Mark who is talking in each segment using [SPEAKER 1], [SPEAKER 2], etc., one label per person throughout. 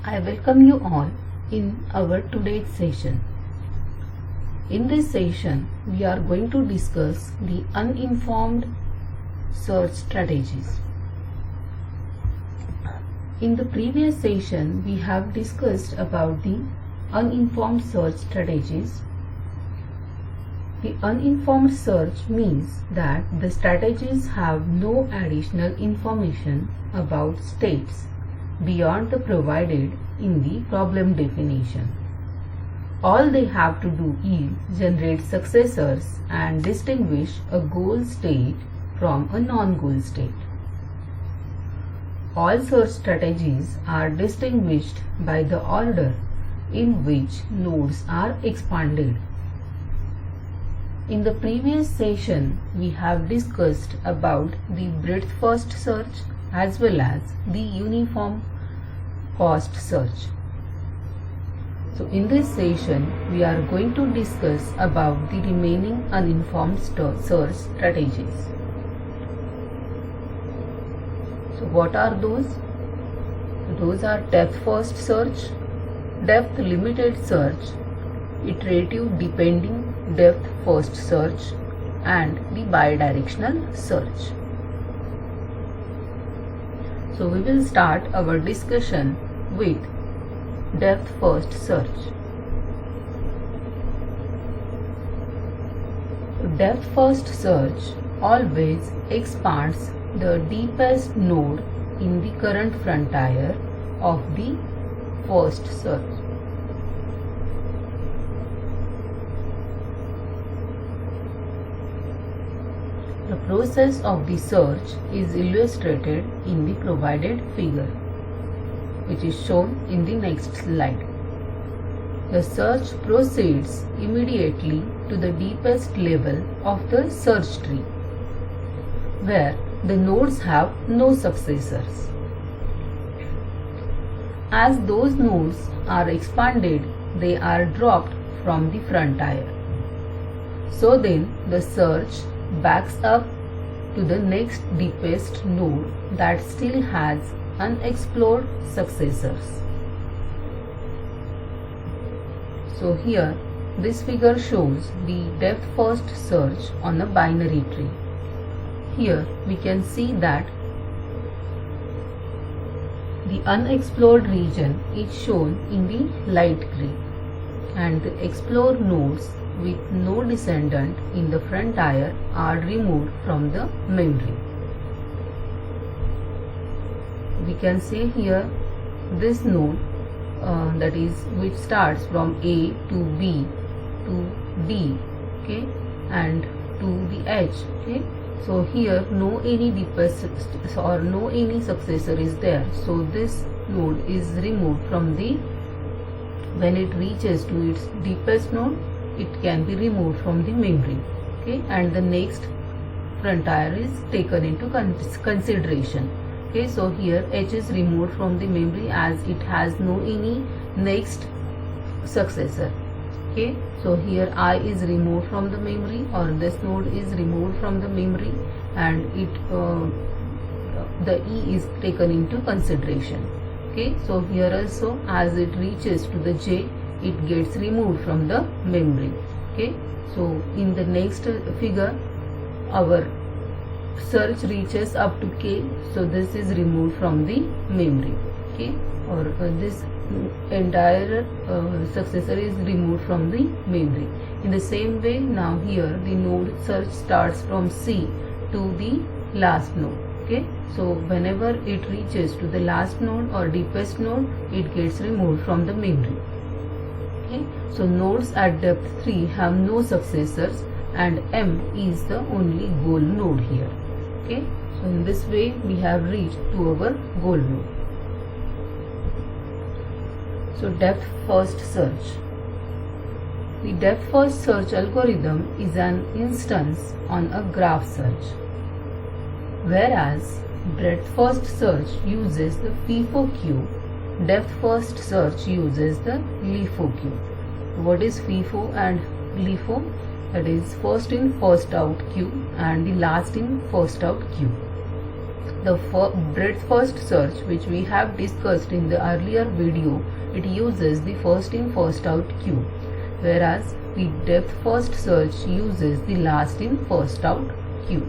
[SPEAKER 1] I welcome you all in our today's session. In this session, we are going to discuss the uninformed search strategies. In the previous session, we have discussed about the uninformed search strategies. The uninformed search means that the strategies have no additional information about states beyond the provided in the problem definition. All they have to do is generate successors and distinguish a goal state from a non-goal state. All search strategies are distinguished by the order in which nodes are expanded. In the previous session, we have discussed about the breadth first search as well as the uniform cost search. So in this session, we are going to discuss about the remaining uninformed search strategies. So what are those? Those are depth first search, depth limited search, iterative depending depth first search, and the bidirectional search. So we will start our discussion with depth first search. Depth first search always expands the deepest node in the current frontier of the first search. The process of the search is illustrated in the provided figure, which is shown in the next slide. The search proceeds immediately to the deepest level of the search tree, where the nodes have no successors. As those nodes are expanded, they are dropped from the frontier. So then the search backs up to the next deepest node that still has unexplored successors. So here this figure shows the depth first search on a binary tree. Here we can see that the unexplored region is shown in the light green, and the explored nodes with no descendant in the frontier are removed from the memory. We can say here this node that is which starts from A to B to D, okay, and to the H, okay. So here no any deepest or no any successor is there. So this node is removed from the, when it reaches to its deepest node, it can be removed from the memory, okay, and the next frontier is taken into consideration. Okay, so here H is removed from the memory as it has no any next successor. Okay, so here I is removed from the memory, or this node is removed from the memory, and it the E is taken into consideration. Okay, so here also as it reaches to the J, it gets removed from the memory. Okay, so in the next figure our search reaches up to K, so this is removed from the memory, okay, or this entire successor is removed from the memory. In the same way, now here the node search starts from C to the last node. Okay, so whenever it reaches to the last node or deepest node, it gets removed from the memory. Okay, so nodes at depth 3 have no successors, and M is the only goal node here. Okay, so in this way we have reached to our goal node. So depth first search. The depth first search algorithm is an instance on a graph search, whereas breadth first search uses the FIFO queue, depth first search uses the LIFO queue. What is FIFO and LIFO? That is first in first out queue and the last in first out queue. the breadth first search, which we have discussed in the earlier video, it uses the first in first out queue, whereas the depth first search uses the last in first out queue.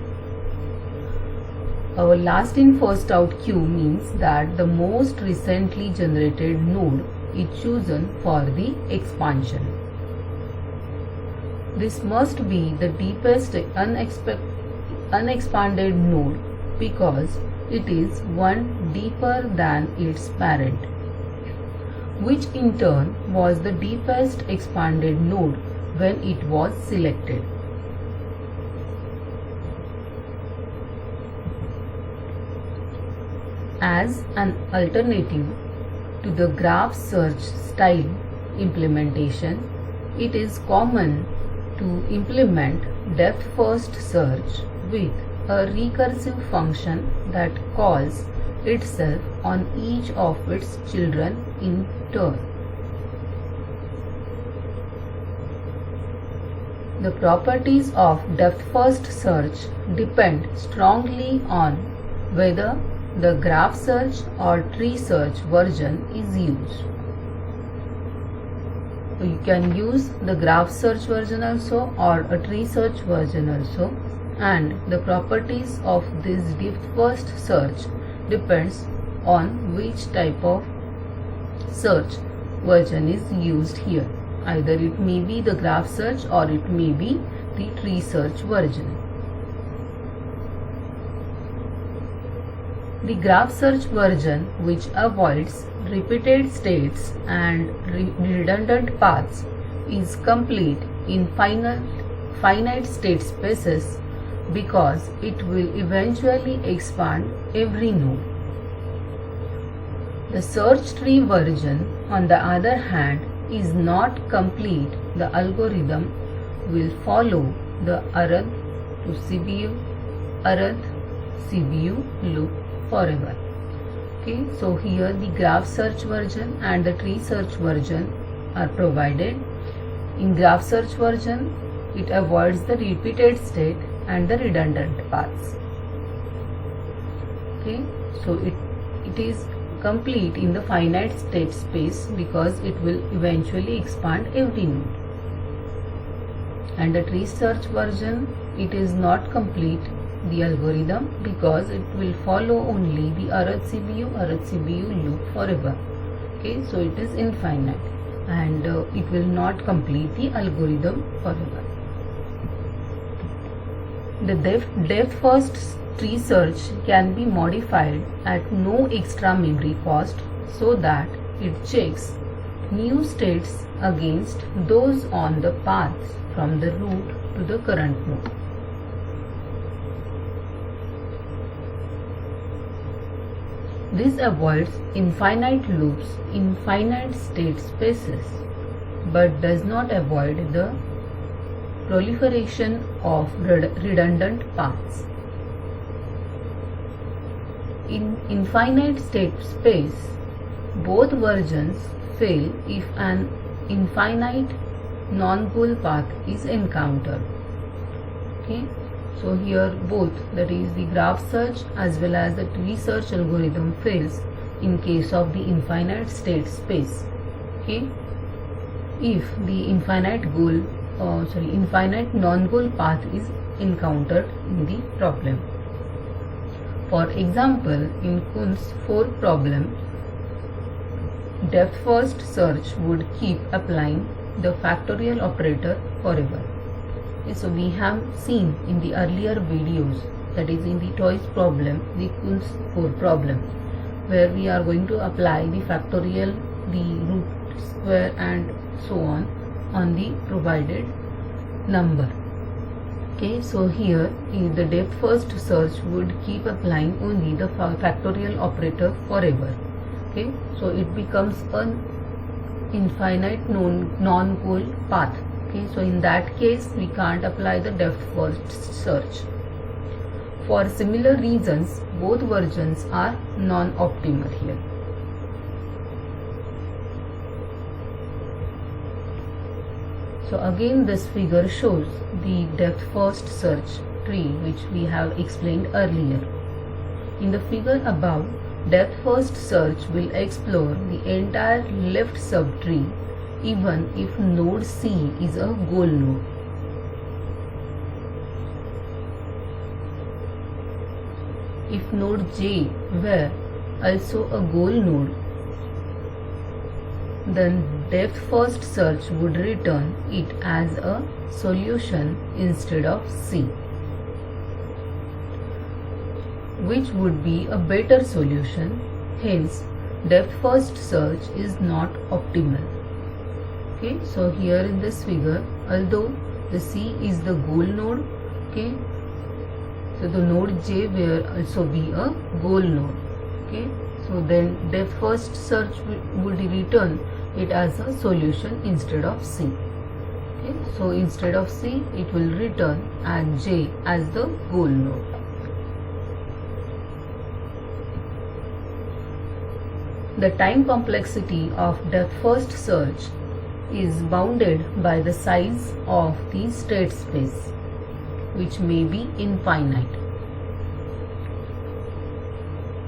[SPEAKER 1] Our last in first out queue means that the most recently generated node is chosen for the expansion. This must be the deepest unexpanded node because it is one deeper than its parent, which in turn was the deepest expanded node when it was selected. As an alternative to the graph search style implementation, it is common to implement depth first search with a recursive function that calls itself on each of its children in turn. The properties of depth first search depend strongly on whether the graph search or tree search version is used. So you can use the graph search version also or a tree search version also, and the properties of this depth first search depends on which type of search version is used here. Either it may be the graph search or it may be the tree search version. The graph search version, which avoids repeated states and redundant paths, is complete in finite state spaces because it will eventually expand every node. The search tree version, on the other hand, is not complete. The algorithm will follow the Arath to CBU, Arath, CBU loop forever. Okay, so here the graph search version and the tree search version are provided. In graph search version, it avoids the repeated state and the redundant paths. Okay, so it is complete in the finite state space because it will eventually expand every node. And the tree search version, it is not complete, the algorithm, because it will follow only the Arath CBU loop forever. Okay, so it is infinite and it will not complete the algorithm forever. The depth first tree search can be modified at no extra memory cost so that it checks new states against those on the paths from the root to the current node. This avoids infinite loops in finite state spaces but does not avoid the proliferation of redundant paths. In infinite state space, both versions fail if an infinite non-goal path is encountered. Okay, so here both, that is the graph search as well as the tree search algorithm, fails in case of the infinite state space. Okay, if the infinite non-goal path is encountered in the problem. For example, in Kuhn's 4 problem, depth first search would keep applying the factorial operator forever. Okay, so we have seen in the earlier videos, that is in the toys problem, the Kuhn's 4 problem, where we are going to apply the factorial, the root square and so on the provided number. Okay, so here the depth first search would keep applying only the factorial operator forever. Okay, so it becomes an infinite non-goal path. Okay, so in that case we can't apply the depth first search. For similar reasons, both versions are non-optimal here. So again this figure shows the depth first search tree which we have explained earlier. In the figure above, depth first search will explore the entire left subtree even if node C is a goal node. If node J were also a goal node, then depth first search would return it as a solution instead of C, which would be a better solution. Hence, depth first search is not optimal. Okay, so here in this figure, although the C is the goal node, okay, so the node J will also be a goal node. Okay, so then depth first search would return it as a solution instead of C. Okay, so instead of C, it will return as J as the goal node. The time complexity of depth first search is bounded by the size of the state space, which may be infinite.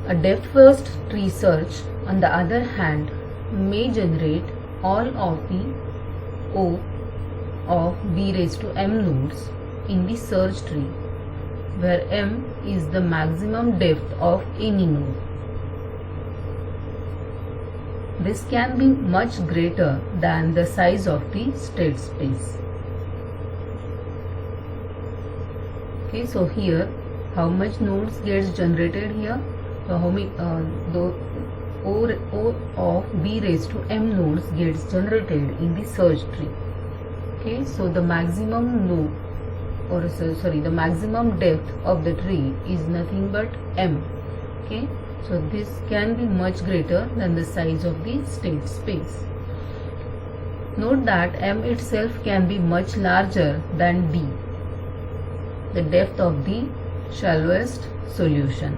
[SPEAKER 1] A depth first tree search, on the other hand, may generate all of the O of b raised to m nodes in the search tree, where m is the maximum depth of any node. This can be much greater than the size of the state space. Okay, so here how much nodes gets generated here? So how many the O of b raised to m nodes gets generated in the search tree. Okay, so the maximum node, or the maximum depth of the tree is nothing but m. Okay, so this can be much greater than the size of the state space. Note that m itself can be much larger than d, the depth of the shallowest solution,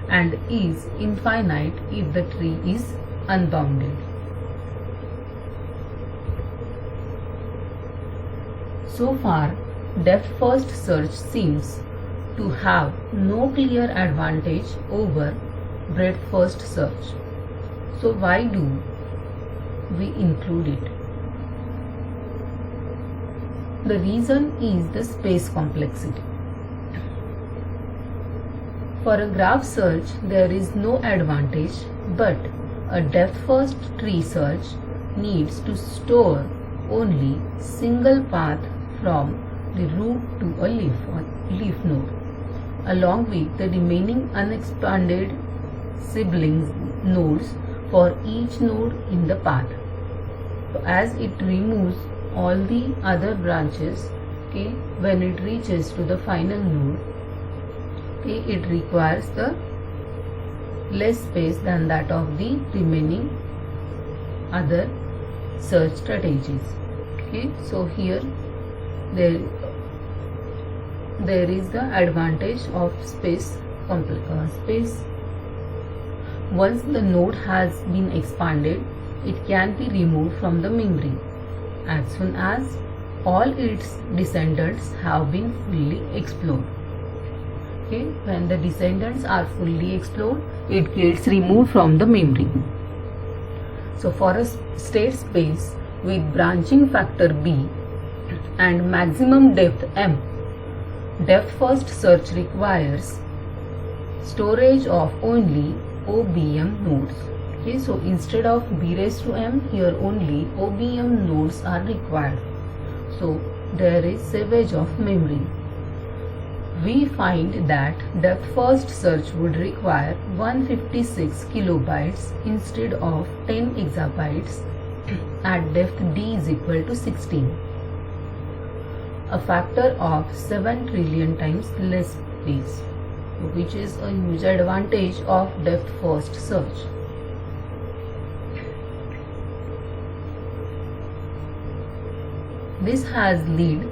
[SPEAKER 1] and is infinite if the tree is unbounded. So far, depth first search seems to have no clear advantage over breadth first search. So why do we include it? The reason is the space complexity. For a graph search, there is no advantage, but a depth first tree search needs to store only single path from the root to a leaf node, along with the remaining unexpanded siblings nodes for each node in the path. So as it removes all the other branches, okay, when it reaches to the final node, okay, it requires the less space than that of the remaining other search strategies. Okay, so here there is the advantage of space. Once the node has been expanded, it can be removed from the memory as soon as all its descendants have been fully explored. Okay, when the descendants are fully explored, it gets removed from the memory. So for a state space with branching factor b and maximum depth m, depth first search requires storage of only OBM nodes. Okay, so instead of b raised to m, here only OBM nodes are required. So there is savage of memory. We find that depth first search would require 156 kilobytes instead of 10 exabytes at depth d is equal to 16, a factor of 7 trillion times less space, which is a huge advantage of depth first search. This has led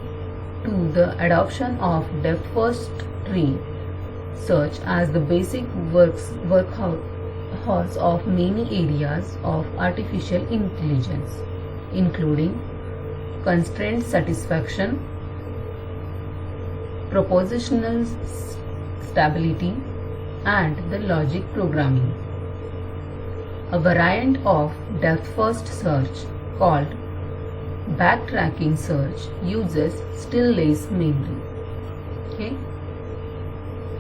[SPEAKER 1] to the adoption of depth first tree search as the basic workhorse of many areas of artificial intelligence, including constraint satisfaction, propositional stability, and the logic programming. A variant of depth-first search called backtracking search uses still less memory. Okay,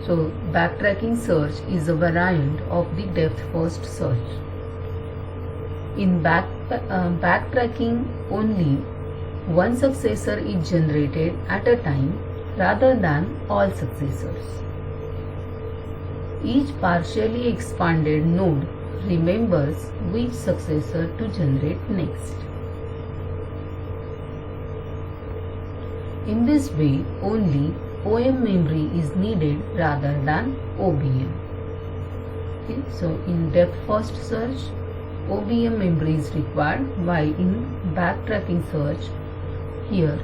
[SPEAKER 1] so backtracking search is a variant of the depth-first search. In backtracking, only one successor is generated at a time rather than all successors. Each partially expanded node remembers which successor to generate next. In this way, only OM memory is needed rather than OBM. Okay, so in depth-first search, OBM memory is required, while in backtracking search, here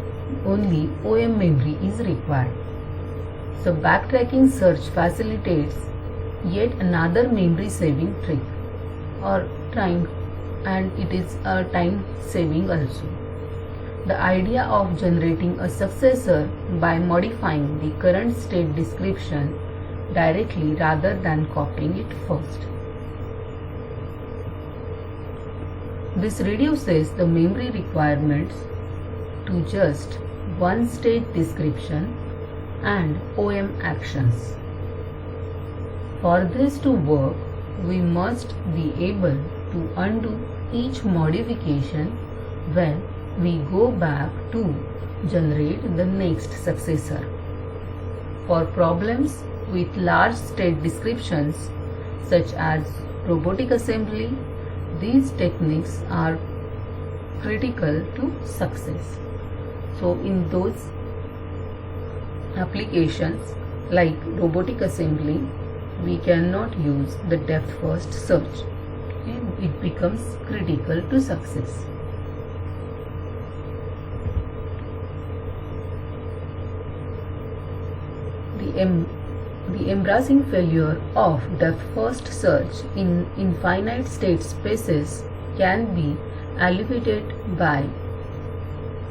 [SPEAKER 1] only OM memory is required. So backtracking search facilitates yet another memory saving trick or time, and it is a time saving also. The idea of generating a successor by modifying the current state description directly rather than copying it first. This reduces the memory requirements to just one state description and OM actions. For this to work, we must be able to undo each modification when we go back to generate the next successor. For problems with large state descriptions such as robotic assembly, these techniques are critical to success. So in those applications like robotic assembly, we cannot use the depth-first search. Okay? It becomes critical to success. The embarrassing failure of depth-first search in infinite state spaces can be alleviated by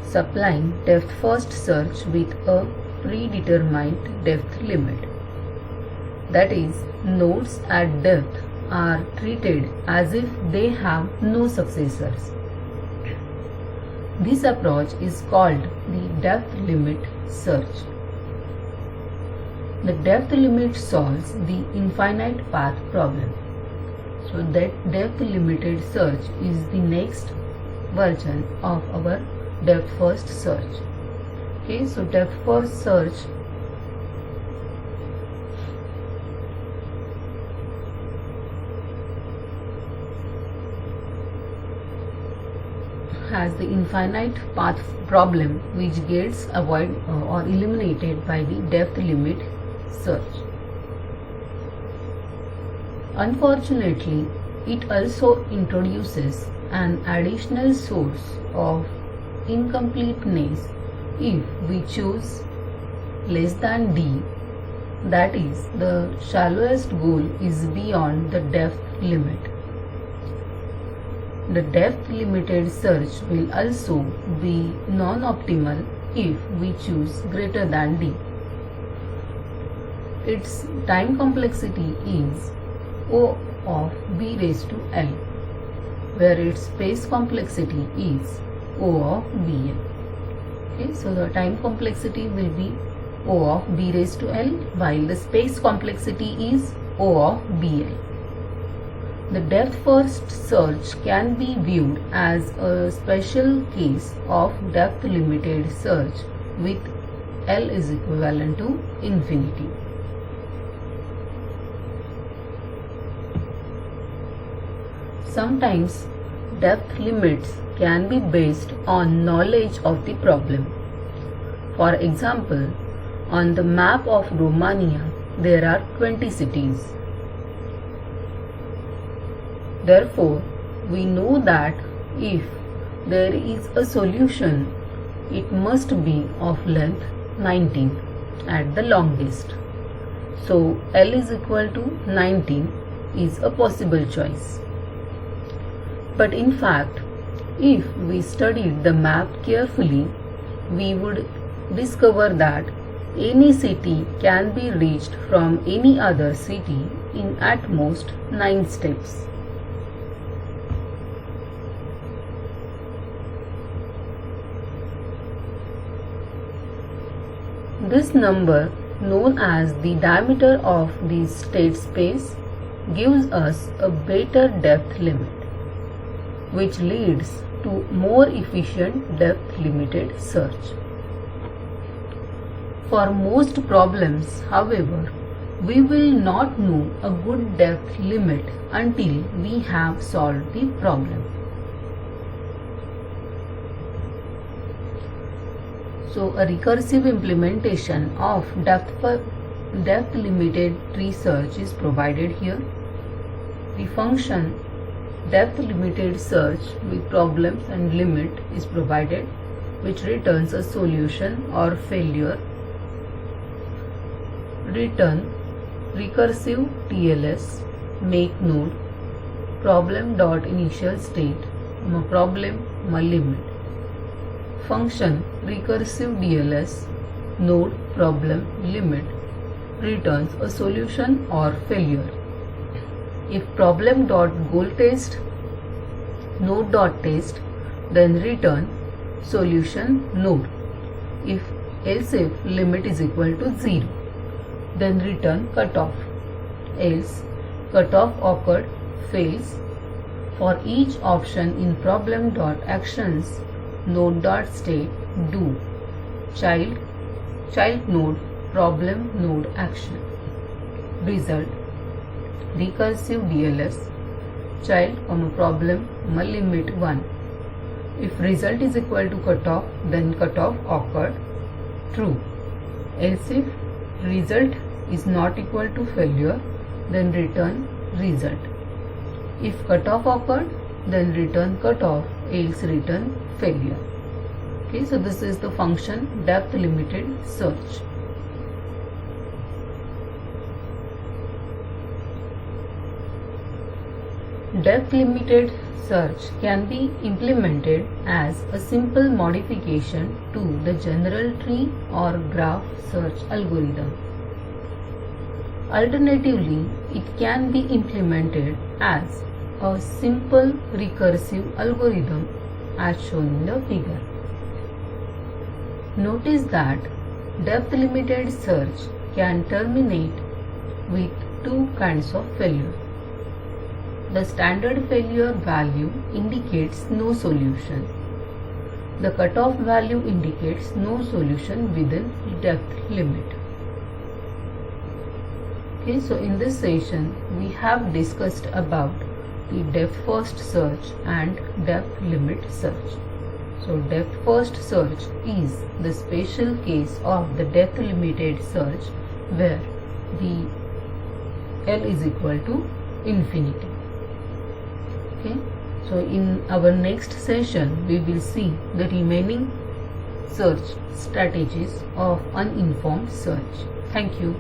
[SPEAKER 1] supplying depth-first search with a predetermined depth limit. That is, nodes at depth are treated as if they have no successors. This approach is called the depth limit search. The depth limit solves the infinite path problem. So that depth limited search is the next version of our depth first search. Okay, so depth first search has the infinite path problem which gets avoided or eliminated by the depth limit search. Unfortunately, it also introduces an additional source of incompleteness if we choose less than D, that is, the shallowest goal is beyond the depth limit. The depth limited search will also be non-optimal if we choose greater than D. Its time complexity is O of B raised to L, where its space complexity is O of Bn. Okay, so the time complexity will be O of B raised to L, while the space complexity is O of Bl. The depth first search can be viewed as a special case of depth limited search with L is equivalent to infinity. Sometimes depth limits can be based on knowledge of the problem. For example, on the map of Romania, there are 20 cities. Therefore, we know that if there is a solution, it must be of length 19 at the longest. So, L is equal to 19 is a possible choice. But in fact, if we studied the map carefully, we would discover that any city can be reached from any other city in at most 9 steps. This number, known as the diameter of the state space, gives us a better depth limit, which leads to more efficient depth limited search. For most problems, however, we will not know a good depth limit until we have solved the problem. So, a recursive implementation of depth limited tree search is provided here. The function depth limited search with problems and limit is provided, which returns a solution or failure. Return recursive TLS make node problem.initialState problem limit. Function recursive DLS node problem limit returns a solution or failure. If problem.goalTest node.test, then return solution node. If else if limit is equal to 0, then return cutoff. Else cutoff occurred fails. For each option in problem.actions node.state do child node problem node action. Result recursive DLS child problem limit 1. If result is equal to cutoff, then cutoff occurred true. Else if result is not equal to failure, then return result. If cutoff occurred, then return cutoff, else return failure. Okay, so this is the function depth limited search. Depth limited search can be implemented as a simple modification to the general tree or graph search algorithm. Alternatively, it can be implemented as a simple recursive algorithm as shown in the figure. Notice that depth limited search can terminate with two kinds of failure. The standard failure value indicates no solution. The cutoff value indicates no solution within depth limit. Okay, so in this session we have discussed about the depth first search and depth limit search. So depth first search is the special case of the depth limited search where the L is equal to infinity. Okay, so in our next session we will see the remaining search strategies of uninformed search. Thank you.